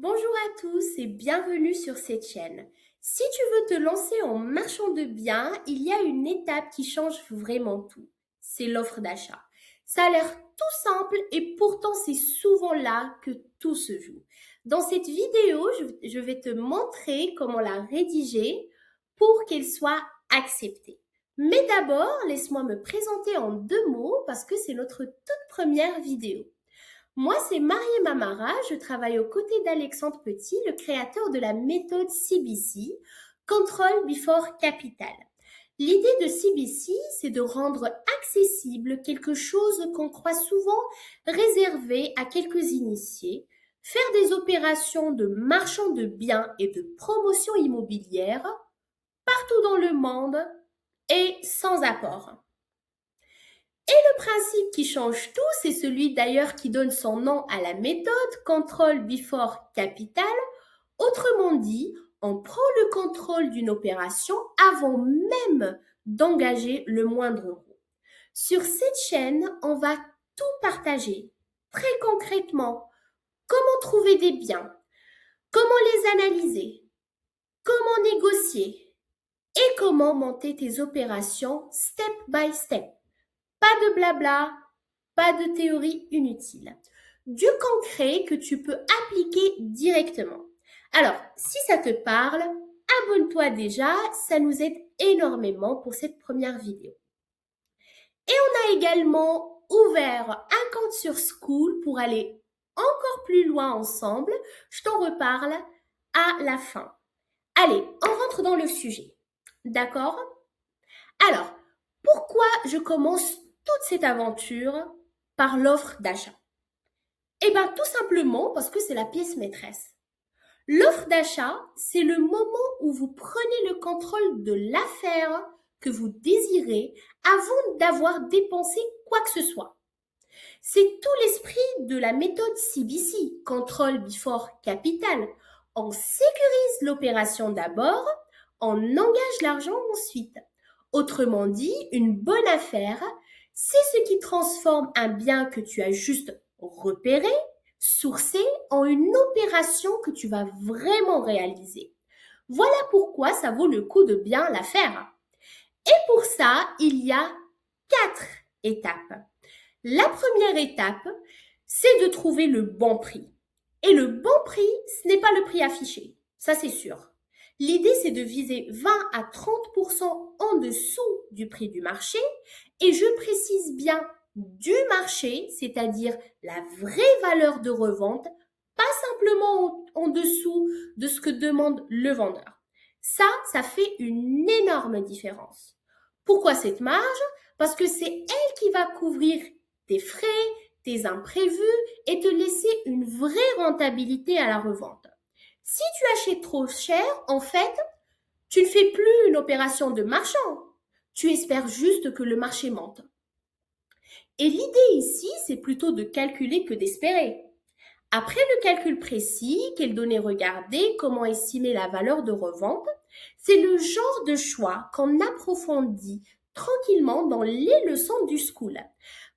Bonjour à tous et bienvenue sur cette chaîne. Si tu veux te lancer en marchand de biens, il y a une étape qui change vraiment tout. C'est l'offre d'achat. Ça a l'air tout simple et pourtant c'est souvent là que tout se joue. Dans cette vidéo, je vais te montrer comment la rédiger pour qu'elle soit acceptée. Mais d'abord, laisse-moi me présenter en deux mots parce que c'est notre toute première vidéo. Moi, c'est Marie Mamara, je travaille aux côtés d'Alexandre Petit, le créateur de la méthode CBC, Control Before Capital. L'idée de CBC, c'est de rendre accessible quelque chose qu'on croit souvent réservé à quelques initiés, faire des opérations de marchand de biens et de promotion immobilière partout dans le monde et sans apport. Le principe qui change tout, c'est celui d'ailleurs qui donne son nom à la méthode Control Before Capital. Autrement dit, on prend le contrôle d'une opération avant même d'engager le moindre euro. Sur cette chaîne, on va tout partager. Très concrètement, comment trouver des biens, comment les analyser, comment négocier et comment monter tes opérations step by step. Pas de blabla, pas de théorie inutile. Du concret que tu peux appliquer directement. Alors, si ça te parle, abonne-toi déjà, ça nous aide énormément pour cette première vidéo. Et on a également ouvert un compte sur Skool pour aller encore plus loin ensemble. Je t'en reparle à la fin. Allez, on rentre dans le sujet. D'accord? Alors, pourquoi je commence toute cette aventure par l'offre d'achat? Eh bien, tout simplement parce que c'est la pièce maîtresse. L'offre d'achat, c'est le moment où vous prenez le contrôle de l'affaire que vous désirez avant d'avoir dépensé quoi que ce soit. C'est tout l'esprit de la méthode CBC, Control Before Capital. On sécurise l'opération d'abord, on engage l'argent ensuite. Autrement dit, une bonne affaire, c'est ce qui transforme un bien que tu as juste repéré, sourcé, en une opération que tu vas vraiment réaliser. Voilà pourquoi ça vaut le coup de bien la faire. Et pour ça, il y a 4 étapes. La première étape, c'est de trouver le bon prix. Et le bon prix, ce n'est pas le prix affiché, ça c'est sûr. L'idée, c'est de viser 20 à 30% en dessous du prix du marché. Et je précise bien du marché, c'est-à-dire la vraie valeur de revente, pas simplement en dessous de ce que demande le vendeur. Ça fait une énorme différence. Pourquoi cette marge? Parce que c'est elle qui va couvrir tes frais, tes imprévus et te laisser une vraie rentabilité à la revente. Si tu achètes trop cher, en fait, tu ne fais plus une opération de marchand. Tu espères juste que le marché monte. Et l'idée ici, c'est plutôt de calculer que d'espérer. Après le calcul précis, quelles données regarder, comment estimer la valeur de revente, c'est le genre de choix qu'on approfondit tranquillement dans les leçons du school.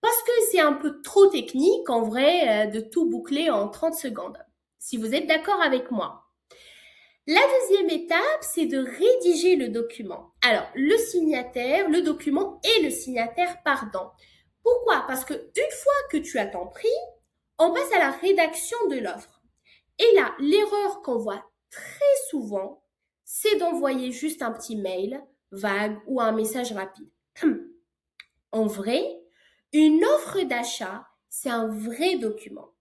Parce que c'est un peu trop technique en vrai de tout boucler en 30 secondes. Si vous êtes d'accord avec moi. La deuxième étape, c'est de rédiger le document. Alors, le document et le signataire, pardon. Pourquoi? Parce que une fois que tu as ton prix, on passe à la rédaction de l'offre. Et là, l'erreur qu'on voit très souvent, c'est d'envoyer juste un petit mail vague ou un message rapide. En vrai, une offre d'achat, c'est un vrai document.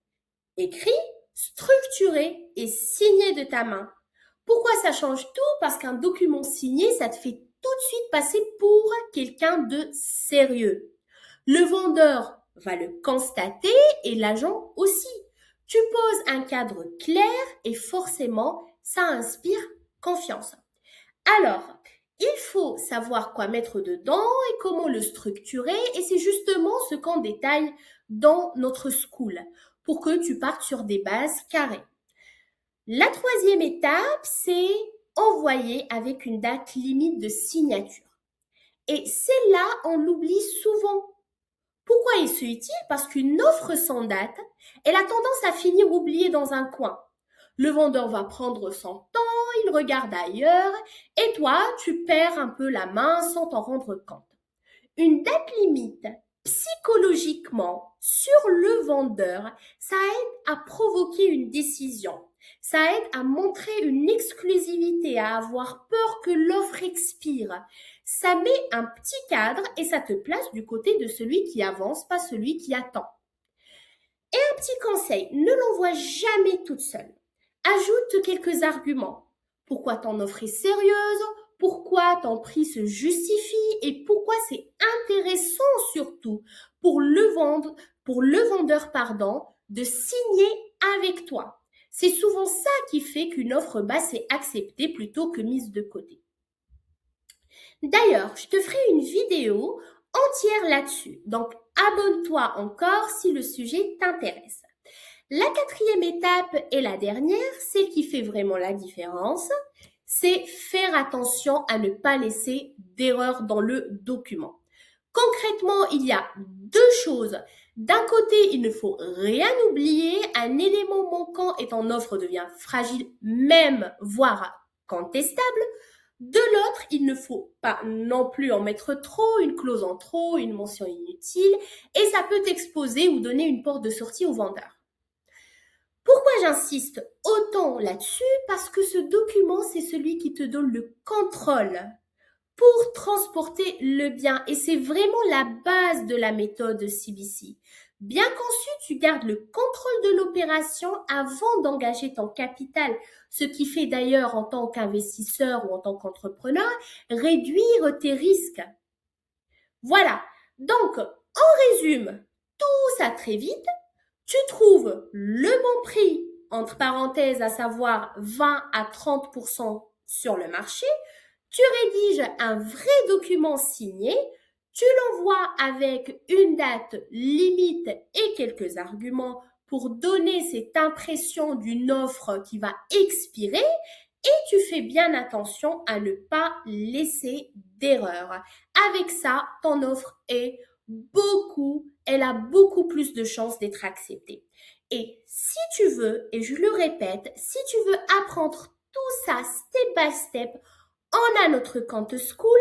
Écrit, structuré et signé de ta main. Pourquoi ça change tout? Parce qu'un document signé, ça te fait tout de suite passer pour quelqu'un de sérieux. Le vendeur va le constater et l'agent aussi. Tu poses un cadre clair et forcément, ça inspire confiance. Alors, il faut savoir quoi mettre dedans et comment le structurer et c'est justement ce qu'on détaille dans notre school pour que tu partes sur des bases carrées. La troisième étape, c'est envoyer avec une date limite de signature. Et celle-là, on l'oublie souvent. Pourquoi est-ce utile? Parce qu'une offre sans date, elle a tendance à finir oubliée dans un coin. Le vendeur va prendre son temps, il regarde ailleurs, et toi, tu perds un peu la main sans t'en rendre compte. Une date limite, psychologiquement, sur le vendeur, ça aide à provoquer une décision. Ça aide à montrer une exclusivité, à avoir peur que l'offre expire. Ça met un petit cadre et ça te place du côté de celui qui avance, pas celui qui attend. Et un petit conseil, ne l'envoie jamais toute seule. Ajoute quelques arguments. Pourquoi ton offre est sérieuse? Pourquoi ton prix se justifie? Et pourquoi c'est intéressant surtout pour le vendeur, de signer avec toi. C'est souvent ça qui fait qu'une offre basse est acceptée plutôt que mise de côté. D'ailleurs, je te ferai une vidéo entière là-dessus. Donc, abonne-toi encore si le sujet t'intéresse. La quatrième étape et la dernière, celle qui fait vraiment la différence, c'est faire attention à ne pas laisser d'erreur dans le document. Concrètement, il y a deux choses. D'un côté, il ne faut rien oublier. Un élément manquant et ton offre devient fragile, même voire contestable. De l'autre, il ne faut pas non plus en mettre trop, une clause en trop, une mention inutile, et ça peut t'exposer ou donner une porte de sortie au vendeur. Pourquoi j'insiste autant là-dessus? Parce que ce document, c'est celui qui te donne le contrôle pour transporter le bien. Et c'est vraiment la base de la méthode CBC. Bien conçu, tu gardes le contrôle de l'opération avant d'engager ton capital, ce qui fait d'ailleurs en tant qu'investisseur ou en tant qu'entrepreneur, réduire tes risques. Voilà, donc en résume, tout ça très vite, tu trouves le bon prix, entre parenthèses, à savoir 20 à 30% sur le marché, tu rédiges un vrai document signé, tu l'envoies avec une date limite et quelques arguments pour donner cette impression d'une offre qui va expirer et tu fais bien attention à ne pas laisser d'erreur. Avec ça, ton offre elle a beaucoup plus de chances d'être acceptée. Et si tu veux, et je le répète, si tu veux apprendre tout ça step by step, on a notre compte School.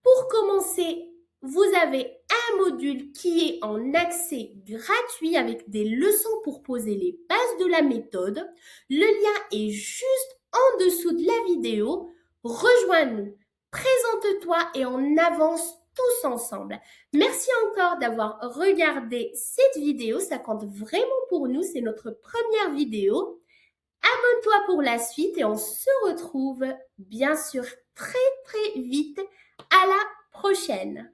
Pour commencer, vous avez un module qui est en accès gratuit avec des leçons pour poser les bases de la méthode. Le lien est juste en dessous de la vidéo. Rejoins-nous, présente-toi et on avance tous ensemble. Merci encore d'avoir regardé cette vidéo. Ça compte vraiment pour nous. C'est notre première vidéo. Abonne-toi pour la suite et on se retrouve bien sûr très vite. À la prochaine.